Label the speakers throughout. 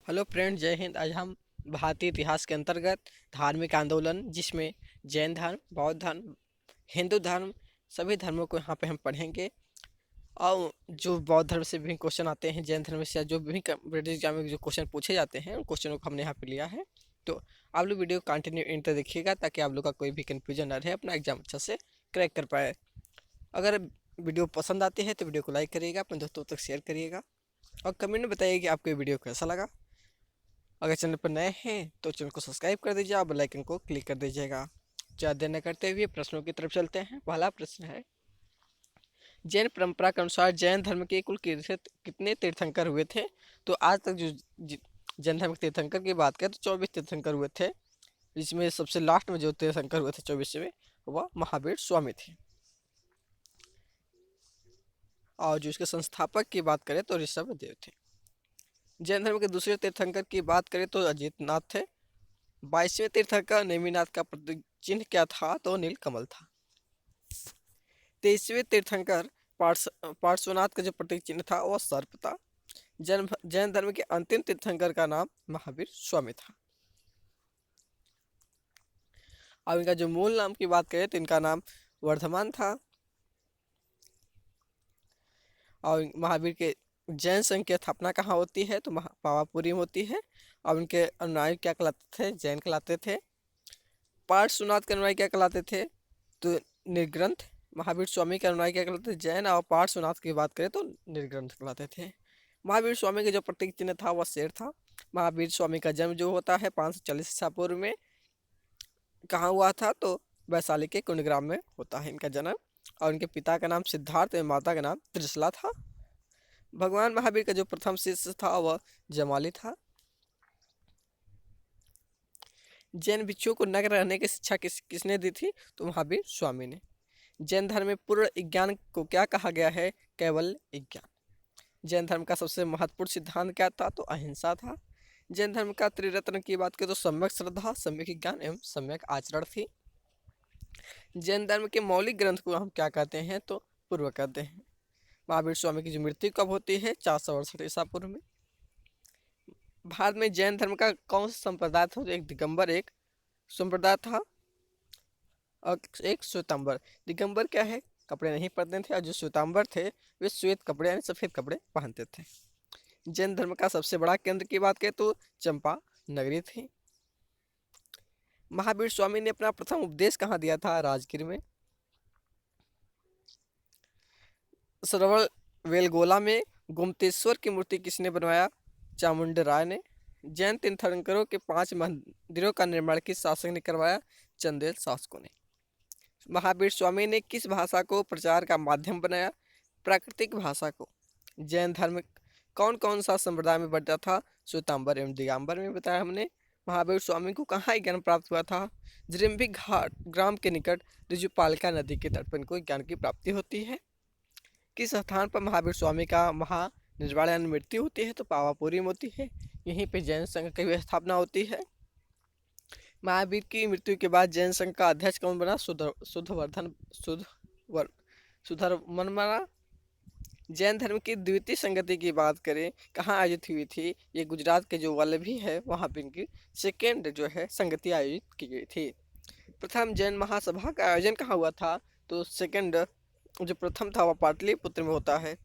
Speaker 1: Hello friend, जय हिंद। आज हम भारतीय इतिहास के अंतर्गत धार्मिक आंदोलन, जिसमें जैन धर्म, बौद्ध धर्म, हिंदू धर्म, सभी धर्मों को यहाँ पे हम पढ़ेंगे। और जो बौद्ध धर्म से भी क्वेश्चन आते हैं, जैन धर्म से जो भी ब्रिटिश एग्जाम में जो क्वेश्चन पूछे जाते हैं, उन क्वेश्चनों को हमने यहाँ पे लिया है। तो आप लोग वीडियो कंटिन्यू इन तक देखिएगा, ताकि आप लोग का कोई भी कन्फ्यूजन ना रहे, अपना एग्जाम अच्छा से क्रैक कर पाए। अगर वीडियो पसंद आती है तो वीडियो को लाइक करिएगा, अपने दोस्तों तक शेयर करिएगा, और कमेंट में बताइए कि आपको ये वीडियो कैसा लगा। अगर चैनल पर नए हैं तो चैनल को सब्सक्राइब कर दीजिए और बेल आइकन को क्लिक कर दीजिएगा। ज़्यादा देर न करते हुए प्रश्नों की तरफ चलते हैं। पहला प्रश्न है, जैन परंपरा के अनुसार जैन धर्म के कुल कितने तीर्थंकर हुए थे? तो आज तक जो जैन धर्म के तीर्थंकर की बात करें तो 24 तीर्थंकर हुए थे, जिसमें सबसे लास्ट में जो तीर्थंकर हुए थे 24वें, वह महावीर स्वामी थे। और जो इसके संस्थापक की बात करें तो ऋषभ देव थे। जैन धर्म के दूसरे तीर्थंकर की बात करें तो अजित नाथ थे। 22वें तीर्थंकर नेमिनाथ का प्रतीक चिन्ह क्या था? तो नीलकमल था। 23वें तीर्थंकर पार्श्वनाथ का जो प्रतीक चिन्ह था वह सर्प था। जैन धर्म के अंतिम तीर्थंकर का नाम महावीर स्वामी था। अब इनका जो मूल नाम की बात करें तो इनका नाम वर्धमान था। और महावीर के जैन संघ की स्थापना कहाँ होती है? तो पावापुरी में होती है। और उनके अनुयायी क्या कहलाते थे? जैन कहलाते थे। पार्श्वनाथ के अनुयायी क्या कहलाते थे? तो निर्ग्रंथ। महावीर स्वामी के अनुयायी क्या कहलाते थे? जैन। और पार्श्वनाथ की बात करें तो निर्ग्रंथ कहलाते थे। महावीर स्वामी का जो प्रतीक चिन्ह था वह शेर था। महावीर स्वामी का जन्म जो होता है 540 ईसा पूर्व में कहाँ हुआ था? तो वैशाली के कुंडग्राम में होता है इनका जन्म। और उनके पिता का नाम सिद्धार्थ एवं माता का नाम त्रिशला था। भगवान महावीर का जो प्रथम शिष्य था वह जमाली था। जैन भिक्षुओं को नग्न रहने की शिक्षा किसने दी थी? तो महावीर स्वामी ने। जैन धर्म में पूर्ण विज्ञान को क्या कहा गया है? केवल विज्ञान। जैन धर्म का सबसे महत्वपूर्ण सिद्धांत क्या था? तो अहिंसा था। जैन धर्म का त्रिरत्न की बात करें तो सम्यक श्रद्धा, सम्यक ज्ञान एवं सम्यक आचरण थी। जैन धर्म के मौलिक ग्रंथ को हम क्या कहते हैं? तो पूर्व कहते हैं। महावीर स्वामी की जो मृत्यु कब होती है? 468 ईसा पूर्व में। भारत में जैन धर्म का कौन सा संप्रदाय था? एक दिगंबर, एक संप्रदाय था, और एक श्वेतांबर। दिगंबर क्या है? कपड़े नहीं पहनते थे। और जो श्वेतांबर थे वे श्वेत कपड़े यानी सफ़ेद कपड़े पहनते थे। जैन धर्म का सबसे बड़ा केंद्र की बात करें तो चंपा नगरी थी। महावीर स्वामी ने अपना प्रथम उपदेश कहाँ दिया था? राजगीर में। सरोवर वेलगोला में गोमतेश्वर की मूर्ति किसने बनवाया? चामुंड राय ने। जैन तीर्थंकरों के 5 मंदिरों का निर्माण किस शासक ने करवाया? चंदेल शासकों ने। महावीर स्वामी ने किस भाषा को प्रचार का माध्यम बनाया? प्राकृतिक भाषा को। जैन धर्म कौन कौन सा संप्रदाय में बढ़ता था? श्वेतांबर एवं दिगंबर में बताया हमने। महावीर स्वामी को कहाँ ज्ञान प्राप्त हुआ था? जृंभिक घाट ग्राम के निकट ऋजुपालिका नदी के तट पर इनको ज्ञान की प्राप्ति होती है। किस स्थान पर महावीर स्वामी का महानिर्वाण यानी मृत्यु होती है? तो पावापुरी में होती है। यहीं पर जैन संघ की भी स्थापना होती है। महावीर की मृत्यु के बाद जैन संघ का अध्यक्ष कौन बना? सुधर्मन बना। जैन धर्म की द्वितीय संगति की बात करें, कहाँ आयोजित हुई थी? ये गुजरात के जो वल्लभी है वहाँ पर इनकी सेकेंड जो है संगति आयोजित की गई थी। प्रथम जैन महासभा का आयोजन कहाँ हुआ था? तो सेकेंड जो प्रथम था वह पाटलिपुत्र में होता है।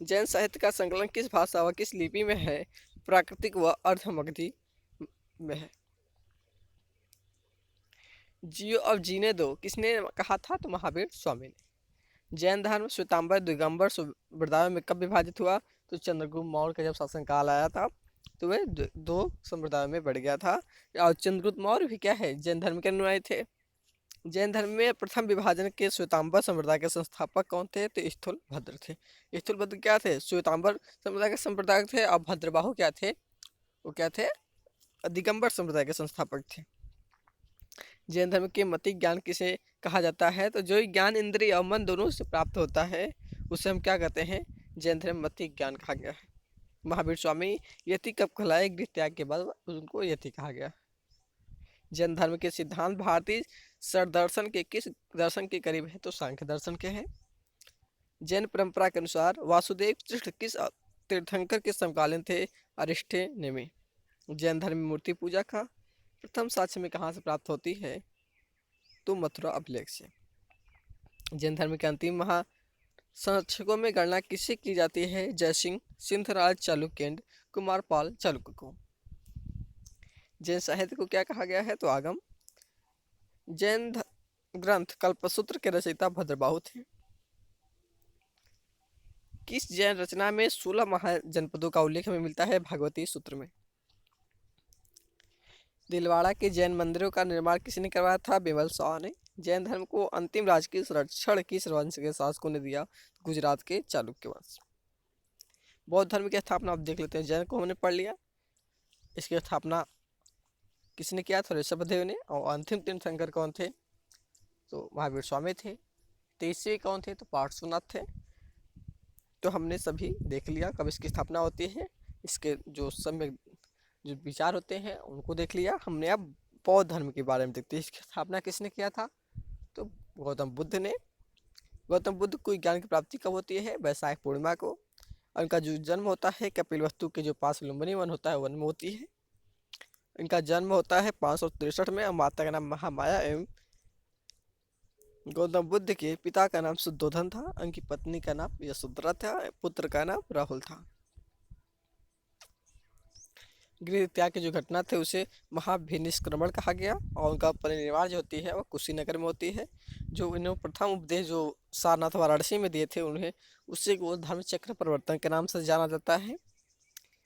Speaker 1: जैन साहित्य का संकलन किस भाषा व किस लिपि में है? प्राकृतिक व अर्धमगधी में है। जियो अब जीने दो किसने कहा था? तो महावीर स्वामी ने। जैन धर्म श्वेतांबर दिगंबर संप्रदायों में कब विभाजित हुआ? तो चंद्रगुप्त मौर्य का जब शासनकाल आया था तो वे दो संप्रदायों में बढ़ गया था। और चंद्रगुप्त मौर्य भी क्या है? जैन धर्म के अनुयायी थे। जैन धर्म में प्रथम विभाजन के श्वेतांबर संप्रदाय के संस्थापक कौन थे? तो स्थूलभद्र थे। स्थूलभद्र क्या थे? श्वेतांबर संप्रदाय के संप्रदायक थे। और भद्रबाहु क्या थे? वो क्या थे? दिगंबर संप्रदाय के संस्थापक थे। जैन धर्म के मति ज्ञान किसे कहा जाता है? तो जो ज्ञान इंद्रिय और मन दोनों से प्राप्त होता है उसे हम क्या कहते हैं? जैन धर्म मति ज्ञान कहा गया है। महावीर स्वामी यति कब कहलाए? गृह त्याग के बाद उनको यति कहा गया। जैन धर्म के सिद्धांत भारतीय सरदर्शन के किस दर्शन के करीब है? तो सांख्य दर्शन के हैं। जैन परंपरा के अनुसार वासुदेव तीर्थ किस तीर्थंकर के समकालीन थे? अरिष्ठे नेमि। जैन धर्म में मूर्ति पूजा का प्रथम साक्ष्य में कहाँ से प्राप्त होती है? तो मथुरा अभिलेख से। जैन धर्म के अंतिम महा संरक्षकों में गणना किससे की जाती है? जयसिंह, सिंधराज चालुक्य, कुमारपाल चालुक्य को। जैन साहित्य को क्या कहा गया है? तो आगम। जैन ग्रंथ कल्पसूत्र के रचयिता भद्रबाहु थे। किस जैन रचना में 16 महाजनपदों का उल्लेख हमें मिलता है? भागवती सूत्र में। दिलवाड़ा के जैन मंदिरों का निर्माण किसने करवाया था? बिमल शाह ने। जैन धर्म को अंतिम राजकीय संरक्षण किस वंश के शासकों ने दिया? गुजरात के चालुक्य वंश। बौद्ध धर्म की स्थापना आप देख लेते हैं। जैन को हमने पढ़ लिया, इसकी स्थापना किसने किया था? ऋषभदेव ने। और अंतिम तीर्थंकर कौन थे? तो महावीर स्वामी थे। 23वें कौन थे? तो पार्श्वनाथ थे। तो हमने सभी देख लिया कब इसकी स्थापना होती है, इसके जो सम्यक जो विचार होते हैं उनको देख लिया हमने। अब बौद्ध धर्म के बारे में देखते हैं, इसकी स्थापना किसने किया था? तो गौतम बुद्ध ने। गौतम बुद्ध को ज्ञान की प्राप्ति कब होती है? वैशाख पूर्णिमा को। उनका जो जन्म होता है कपिलवस्तु के जो पास लुम्बिनी वन होता है वन में होती है। इनका जन्म होता है 563 में। और माता का नाम महामाया एवं गौतम बुद्ध के पिता का नाम शुद्धोधन था। उनकी पत्नी का नाम यशोधरा था। पुत्र का नाम राहुल था। गृह त्याग की जो घटना थे उसे महाभिनिष्क्रमण कहा गया। और उनका परिनिर्वाण जो होती है वह कुशीनगर में होती है। जो इन्होंने प्रथम उपदेश जो सारनाथ वाराणसी में दिए थे उन्हें, उससे वो धर्म चक्र परिवर्तन के नाम से जाना जाता है।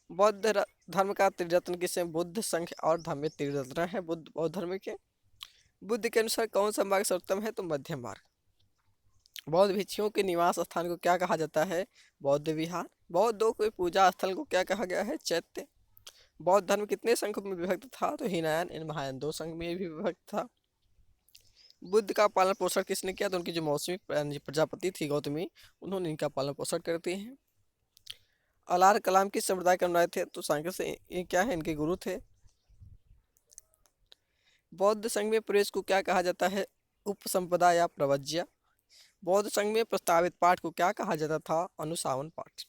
Speaker 1: बौद्ध धर्म का त्रिरत्न किसे? बुद्ध, संघ और धम्म त्रिरत्न है बुद्ध बौद्ध धर्म के। बुद्ध के अनुसार कौन सा मार्ग सर्वोत्तम है? तो मध्यम मार्ग। बौद्ध भिक्षुओं के निवास स्थान को क्या कहा जाता है? बौद्ध विहार। बौद्धों के पूजा स्थल को क्या कहा गया है? चैत्य। बौद्ध धर्म कितने संघ में विभक्त था? तो हीनयान इन महायान 2 संघ में भी विभक्त था। बुद्ध का पालन पोषण किसने किया? तो उनकी जो मौसमी प्रजापति थी गौतमी, उन्होंने इनका पालन पोषण करते हैं। अलार कलाम किस समुदाय के अनुयायी थे? तो सांख्य से ये क्या है? इनके गुरु थे। बौद्ध संघ में प्रवेश को क्या कहा जाता है? उपसंपदा या प्रवज्या। बौद्ध संघ में प्रस्तावित पाठ को क्या कहा जाता था? अनुशासन पाठ।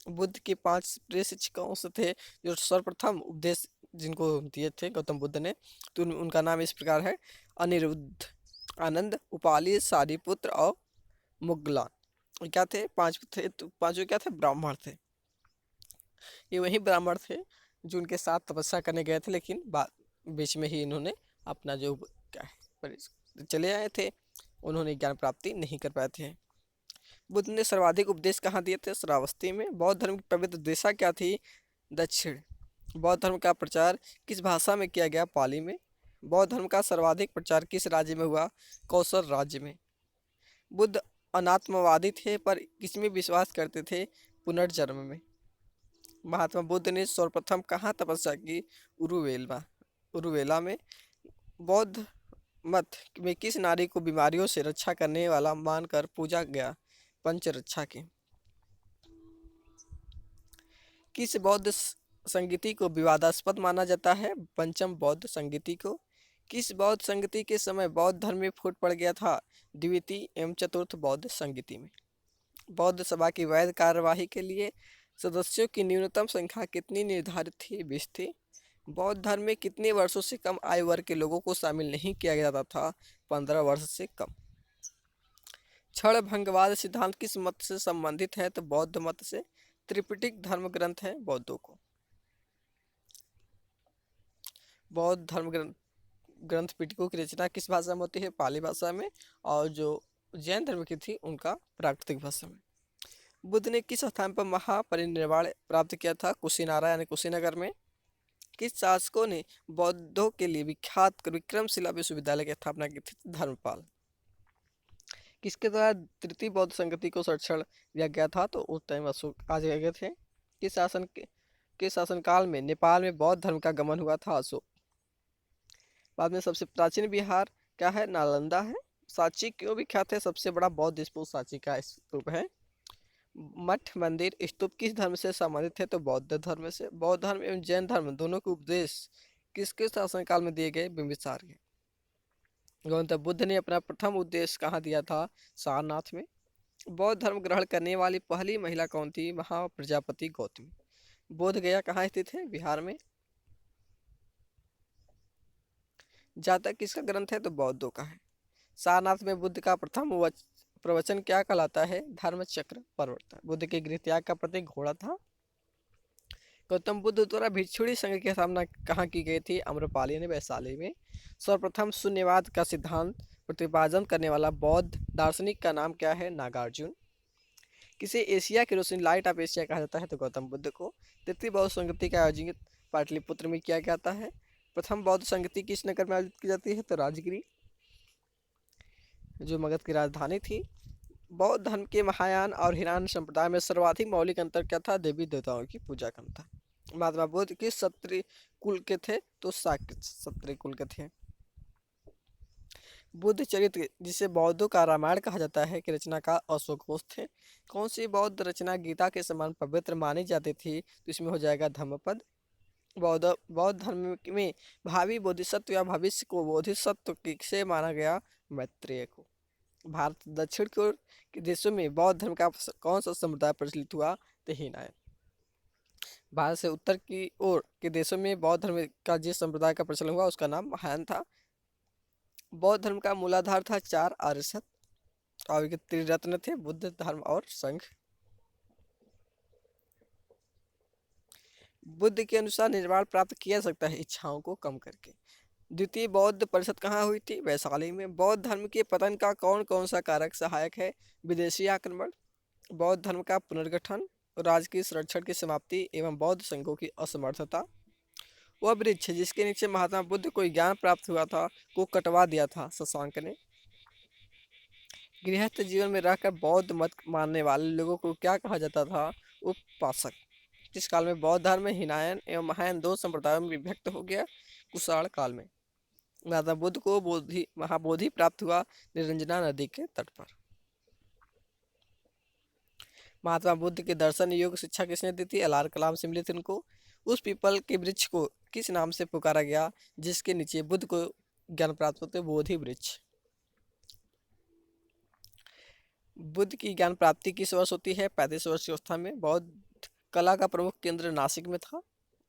Speaker 1: बुद्ध के 5 प्रिय शिक्षकों से थे जो सर्वप्रथम उपदेश जिनको दिए थे गौतम बुद्ध ने। तो उनका नाम इस प्रकार है: अनिरुद्ध, आनंद, उपाली, सारिपुत्र और मुगलान। क्या थे? 5 थे। तो 5 क्या थे? ब्राह्मण थे। ये वही ब्राह्मण थे जो उनके साथ तपस्या करने गए थे, लेकिन बाद बीच में ही इन्होंने अपना जो क्या है चले आए थे, उन्होंने ज्ञान प्राप्ति नहीं कर पाए थे। बुद्ध ने सर्वाधिक उपदेश कहाँ दिए थे? श्रावस्ती में। बौद्ध धर्म की पवित्र दिशा क्या थी? दक्षिण। बौद्ध धर्म का प्रचार किस भाषा में किया गया? पाली में। बौद्ध धर्म का सर्वाधिक प्रचार किस राज्य में हुआ? कौशल राज्य में। बुद्ध अनात्मवादी थे पर किसमें विश्वास करते थे? पुनर्जन्म में। महात्मा बुद्ध ने सर्वप्रथम कहाँ तपस्या की? उरुवेला में। बौद्ध मत में किस नारी को बीमारियों से रक्षा करने वाला मानकर पूजा गया? पंचरक्षा के। किस बौद्ध संगीति को विवादास्पद माना जाता है? पंचम बौद्ध संगीति को। किस बौद्ध संगीति के समय बौद्ध धर्म में फूट पड़ गया था? द्वितीय एवं चतुर्थ बौद्ध संगीति में। बौद्ध सभा की वैध कार्यवाही के लिए सदस्यों की न्यूनतम संख्या कितनी निर्धारित थी? 20 थी। बौद्ध धर्म में कितने वर्षों से कम आयु वर्ग के लोगों को शामिल नहीं किया जाता था? 15 वर्ष से कम। क्षण भंगवाद सिद्धांत किस मत से संबंधित है? तो बौद्ध मत से। त्रिपिटक धर्म ग्रंथ है बौद्धों को। बौद्ध धर्म ग्रंथ पिटकों की रचना किस भाषा में होती है? पाली भाषा में। और जो जैन धर्म की थी उनका प्राकृतिक भाषा में। बुद्ध ने किस स्थान पर महापरिनिर्वाण प्राप्त किया था? कुशीनारा यानी कुशीनगर में। किस शासकों ने बौद्धों के लिए विख्यात विक्रमशिला विश्वविद्यालय की स्थापना की थी? धर्मपाल। किसके द्वारा तृतीय बौद्ध संगति को संरक्षण दिया गया था? तो उस टाइम अशोक आज गए थे। किस शासनकाल में नेपाल में बौद्ध धर्म का गमन हुआ था? अशोक। बाद में सबसे प्राचीन विहार क्या है? नालंदा है। सांची क्यों विख्यात है? सबसे बड़ा बौद्ध स्तूप सांची का स्तूप है। मठ, मंदिर, स्तूप किस धर्म से संबंधित है? तो बौद्ध धर्म से। बौद्ध धर्म एवं जैन धर्म दोनों के उपदेश किसके शासनकाल में दिए गए? बिंबिसार के। गौतम बुद्ध ने अपना प्रथम उपदेश कहाँ दिया था? सारनाथ में। बौद्ध धर्म ग्रहण करने वाली पहली महिला कौन थी? महाप्रजापति गौतमी। बोध गया कहाँ स्थित है? बिहार में। जहाँ तक किसका ग्रंथ है तो बौद्धों का है। सारनाथ में बुद्ध का प्रथम प्रवचन क्या कहलाता है? धर्म चक्र प्रवर्तन। बुद्ध के गृह त्याग का प्रतीक घोड़ा था। गौतम बुद्ध द्वारा भिक्षुणी संघ की स्थापना कहाँ की गई थी? आम्रपाली ने वैशाली में। सर्वप्रथम शून्यवाद का सिद्धांत प्रतिपादन करने वाला बौद्ध दार्शनिक का नाम क्या है? नागार्जुन। किसे एशिया की रोशनी लाइट ऑफ एशिया कहा जाता है? तो गौतम बुद्ध को। तृतीय बौद्ध संगति का आयोजन पाटलिपुत्र में किया जाता है। प्रथम बौद्ध संगति किस नगर में आयोजित की जाती है? तो राजगिरी, जो मगध की राजधानी थी। बौद्ध धर्म के महायान और हीनान संप्रदाय में सर्वाधिक मौलिक अंतर क्या था? देवी देवताओं की पूजा करना था। महात्मा बुद्ध किस क्षत्रिय कुल के थे? तो शाक्य क्षत्रिय कुल के थे। बुद्ध चरित्र जिसे बौद्धों का रामायण कहा जाता है, कि रचनाकार अशोक घोष थे। कौन सी बौद्ध रचना गीता के समान पवित्र मानी जाती थी? तो इसमें हो जाएगा धम्मपद। बौद्ध धर्म में भावी बोधिसत्व या भविष्य को बोधिसत्व किसे माना गया? मैत्रेय को। भारत दक्षिण की ओर के देशों में बौद्ध धर्म का कौन सा समुदाय प्रचलित हुआ? तो हीनायन। भारत से उत्तर की ओर के देशों में बौद्ध धर्म का जिस संप्रदाय का प्रचलन हुआ उसका नाम महायान था। बौद्ध धर्म का मूलाधार था 4 आर्य सत्य और ये त्रिरत्न थे, बुद्ध, धर्म और संघ। बुद्ध के अनुसार निर्वाण प्राप्त किया जा सकता है इच्छाओं को कम करके। द्वितीय बौद्ध परिषद कहाँ हुई थी? वैशाली में। बौद्ध धर्म के पतन का कौन कौन सा कारक सहायक है? विदेशी आक्रमण, बौद्ध धर्म का पुनर्गठन, राज्य की संरक्षण की समाप्ति एवं बौद्ध संघों की असमर्थता। वह वृक्ष जिसके नीचे महात्मा बुद्ध को ज्ञान प्राप्त हुआ था को कटवा दिया था शशांक ने। गृहस्थ जीवन में रहकर बौद्ध मत मानने वाले लोगों को क्या कहा जाता था? उपासक। जिस काल में बौद्ध धर्म में हीनायन एवं महायान 2 संप्रदायों में विभक्त हो गया? कुषाण काल में। महात्मा बुद्ध को महाबोधि प्राप्त हुआ निरंजना नदी के तट पर। महात्मा बुद्ध के दर्शन योग शिक्षा किसने दी थी? अलार कलाम से मिली थी उनको। उस पीपल के वृक्ष को किस नाम से पुकारा गया जिसके नीचे बुद्ध को ज्ञान प्राप्त होते? बोधि वृक्ष। बुद्ध की ज्ञान प्राप्ति किस वर्ष होती है? 35 वर्ष की अवस्था में। बौद्ध कला का प्रमुख केंद्र नासिक में था।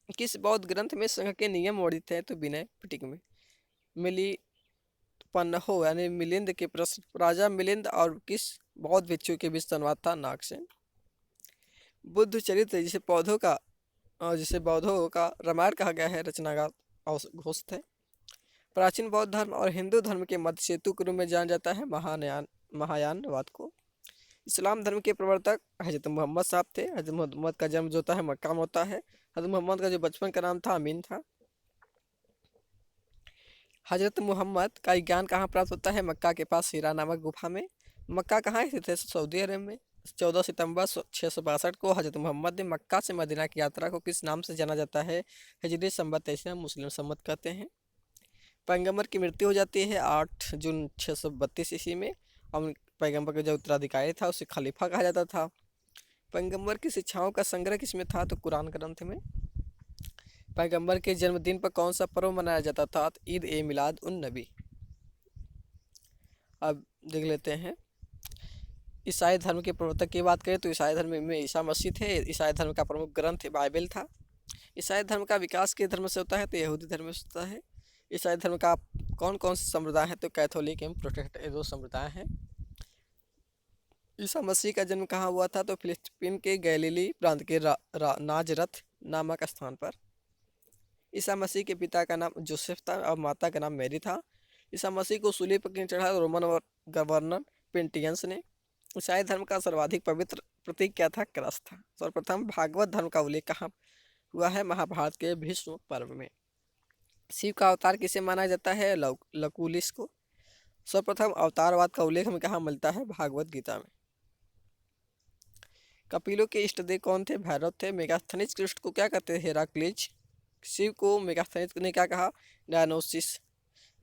Speaker 1: किस बौद्ध ग्रंथ में संघ के नियम वर्णित है? तो विनय पिटक में। मिलिपन्हो यानी मिलिंद के प्रश्न, राजा मिलिंद और किस बौद्ध भिक्षु के बीच संवाद था? नागसेन। बुद्ध चरित्र जिसे बौद्धों का रामायण कहा गया है, रचनाकार अशोक घोष थे। प्राचीन बौद्ध धर्म और हिंदू धर्म के मध्य सेतु के रूप में जाना जाता है महायानवाद को। इस्लाम धर्म के प्रवर्तक हजरत मोहम्मद साहब थे। हजरत मोहम्मद का जन्म जो होता है मक्का में होता है। हजरत मोहम्मद का जो बचपन का नाम था अमीन था। हजरत मोहम्मद का ज्ञान कहाँ प्राप्त होता है? मक्का के पास हीरा नामक गुफा में। मक्का कहाँ स्थित है? सऊदी अरब में। 14 सितंबर 662 को हजरत मोहम्मद ने मक्का से मदीना की यात्रा को किस नाम से जाना जाता है? हिजरी संवत 23 मुस्लिम संवत कहते हैं। पैगंबर की मृत्यु हो जाती है 8 जून 632 ईस्वी में और पैगंबर का जो उत्तराधिकारी था उसे खलीफा कहा जाता था। पैगंबर की शिक्षाओं का संग्रह किसमें था? तो कुरान ग्रंथ में। पैगंबर के जन्मदिन पर कौन सा पर्व मनाया जाता था? तो ईद ए मिलाद उन नबी। अब देख लेते हैं ईसाई धर्म के प्रवर्तक की बात करें तो ईसाई धर्म में ईसा मसीह थे। ईसाई धर्म का प्रमुख ग्रंथ बाइबल था। ईसाई धर्म का विकास किस धर्म से होता है? तो यहूदी धर्म से होता है। ईसाई धर्म का कौन कौन से संप्रदाय है? तो कैथोलिक एवं प्रोटेस्टेंट, ये 2 संप्रदाय हैं। ईसा मसीह का जन्म कहाँ हुआ था? तो फिलिस्तीन के गैलीली प्रांत के नाजरत नामक स्थान पर। ईसा मसीह के पिता का नाम जोसेफ था और माता का नाम मैरी था। ईसा मसीह को सूली पर चढ़ा रोमन गवर्नर पेंटियंस ने। ईसाई धर्म का सर्वाधिक पवित्र प्रतीक क्या था? क्रॉस था। सर्वप्रथम भागवत धर्म का उल्लेख कहाँ हुआ है? महाभारत के भीष्म पर्व में। शिव का अवतार किसे माना जाता है? लकुलिस को। सर्वप्रथम अवतारवाद का उल्लेख हमें कहाँ मिलता है? भागवत गीता में। कपिलों के इष्ट देव कौन थे? भैरव थे। मेगास्थनीज कृष्ण को क्या कहते थे? हेराक्लीज। शिव को मेगास्थनीज ने क्या कहा? डायनोसिस।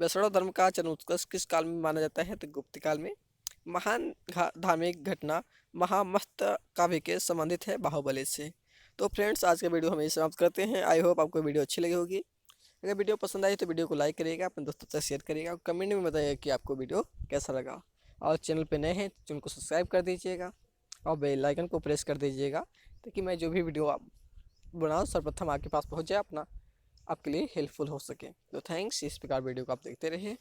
Speaker 1: वैष्णव धर्म का जन्मोत्कर्ष किस काल में माना जाता है? तो गुप्त काल में। महान धार्मिक घटना महामस्तकाभिषेक के संबंधित है बाहुबली से। तो फ्रेंड्स आज का वीडियो हम यही समाप्त करते हैं। आई होप आपको वीडियो अच्छी लगी होगी। अगर वीडियो पसंद आई तो वीडियो को लाइक करिएगा, अपने दोस्तों से शेयर करिएगा और कमेंट में बताइएगा कि आपको वीडियो कैसा लगा। और चैनल पे नए हैं तो चैनल को सब्सक्राइब कर दीजिएगा और बेल आइकन को प्रेस कर दीजिएगा ताकि मैं जो भी वीडियो आप बनाऊँ सर्वप्रथम आपके पास पहुँच जाए। अपना आपके लिए हेल्पफुल हो सके। तो थैंक्स, इस प्रकार वीडियो को आप देखते रहिए।